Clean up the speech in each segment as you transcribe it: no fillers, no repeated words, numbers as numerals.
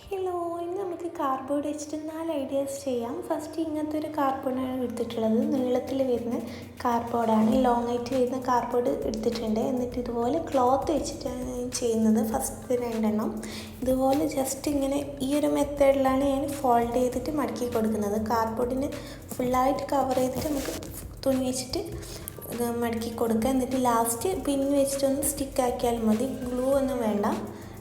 Hello, ഇന്ന് നമുക്ക് cardboard വെച്ചിട്ട് 4 ഐഡിയാസ് ചെയ്യാം. ഫസ്റ്റ് ഇങ്ങനത്തെ ഒരു കാർഡ്ബോർഡാണ് എടുത്തിട്ടുള്ളത്. നീളത്തിൽ വരുന്ന കാർഡ്ബോർഡാണ്, ലോങ് ആയിട്ട് വരുന്ന കാർഡ്ബോർഡ് എടുത്തിട്ടുണ്ട്. എന്നിട്ട് ഇതുപോലെ ക്ലോത്ത് വെച്ചിട്ടാണ് ഞാൻ ചെയ്യുന്നത്. ഫസ്റ്റ് 2 എണ്ണം ഇതുപോലെ ജസ്റ്റ് ഇങ്ങനെ ഈ ഒരു മെത്തേഡിലാണ് ഞാൻ ഫോൾഡ് ചെയ്തിട്ട് മടക്കി കൊടുക്കുന്നത്. കാർഡ്ബോർഡിന് ഫുള്ളായിട്ട് കവർ ചെയ്തിട്ട് നമുക്ക് തുണി വെച്ചിട്ട് മടക്കി കൊടുക്കുക. എന്നിട്ട് ലാസ്റ്റ് പിൻ വെച്ചിട്ടൊന്ന് സ്റ്റിക്കാക്കിയാൽ മതി, ഗ്ലൂ ഒന്നും വേണ്ട.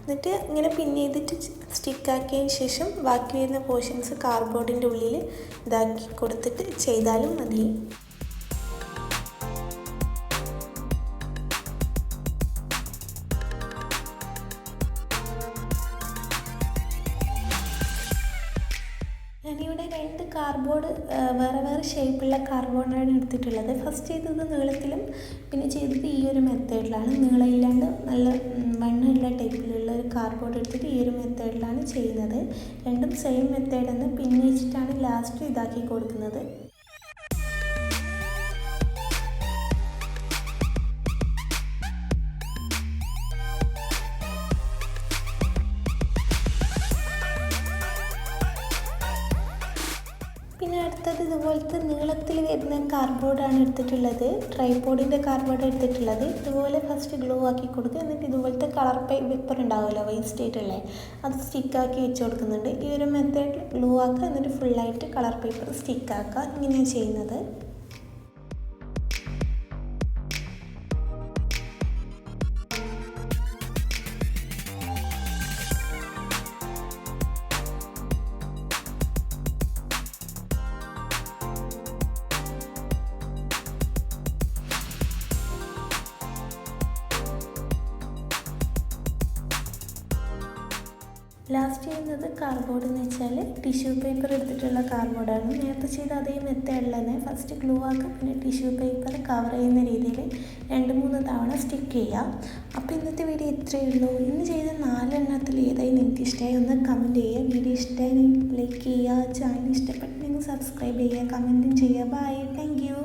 എന്നിട്ട് ഇങ്ങനെ പിൻ ചെയ്തിട്ട് സ്റ്റിക്കാക്കിയതിന് ശേഷം ബാക്കി വരുന്ന പോർഷൻസ് കാർഡ്ബോർഡിൻ്റെ ഉള്ളിൽ ഇതാക്കി കൊടുത്തിട്ട് ചെയ്താലും മതി. ഞാനിവിടെ 2 കാർഡ്ബോർഡ് വേറെ വേറെ ഷേപ്പുള്ള കാർഡ്ബോർഡാണ് എടുത്തിട്ടുള്ളത്. ഫസ്റ്റ് ചെയ്തത് നീളത്തിലും പിന്നെ ചെയ്തത് ഈ ഒരു മെത്തേഡിലാണ്. നീളമില്ലാണ്ട് നല്ല വണ്ണമുള്ള ടൈപ്പിലുള്ള ഒരു കാർഡ്ബോർഡ് എടുത്തിട്ട് ഈ ഒരു മെത്തേഡിലാണ് ചെയ്യുന്നത്. രണ്ടും സെയിം മെത്തേഡ് തന്നെ പിൻ വെച്ചിട്ടാണ് ലാസ്റ്റ് ഇതാക്കി കൊടുക്കുന്നത്. പിന്നെ അടുത്തത് ഇതുപോലത്തെ നീളത്തിൽ വരുന്ന കാർഡ്ബോർഡാണ് എടുത്തിട്ടുള്ളത്. ട്രൈപോഡിൻ്റെ കാർഡ്ബോർഡ് എടുത്തിട്ടുള്ളത്. ഇതുപോലെ ഫസ്റ്റ് ഗ്ലൂ ആക്കി കൊടുക്കുക. എന്നിട്ട് ഇതുപോലത്തെ കളർ പേപ്പർ ഉണ്ടാവുമല്ലോ, വേസ്റ്റ് ആയിട്ടുള്ളത്, അത് സ്റ്റിക്കാക്കി വെച്ച് കൊടുക്കുന്നുണ്ട്. ഈ ഒരു മെത്തേഡിൽ ഗ്ലൂ ആക്കുക, എന്നിട്ട് ഫുള്ളായിട്ട് കളർ പേപ്പർ സ്റ്റിക്കാക്കുക. ഇങ്ങനെയാണ് ചെയ്യുന്നത്. ലാസ്റ്റ് ചെയ്യുന്നത് കാർഡ്ബോർഡ് എന്ന് വെച്ചാൽ ടിഷ്യൂ പേപ്പർ എടുത്തിട്ടുള്ള കാർഡ്ബോർഡാണ്. നേരത്തെ ചെയ്ത അതേ മെത്തേഡിൽ തന്നെ ഫസ്റ്റ് ഗ്ലൂ ആക്കുക, പിന്നെ ടിഷ്യൂ പേപ്പർ കവർ ചെയ്യുന്ന രീതിയിൽ 2-3 തവണ സ്റ്റിക്ക് ചെയ്യുക. അപ്പോൾ ഇന്നത്തെ വീഡിയോ ഇത്രയേ ഉള്ളൂ. ഇന്ന് ചെയ്ത 4 എണ്ണത്തിൽ ഏതായി നിങ്ങൾക്ക് ഇഷ്ടമായി ഒന്ന് കമൻറ്റ് ചെയ്യുക. വീഡിയോ ഇഷ്ടമായി ലൈക്ക് ചെയ്യുക. ചാനൽ ഇഷ്ടപ്പെട്ടെങ്കിൽ സബ്സ്ക്രൈബ് ചെയ്യുക, കമൻറ്റും ചെയ്യുക. Bye, thank U.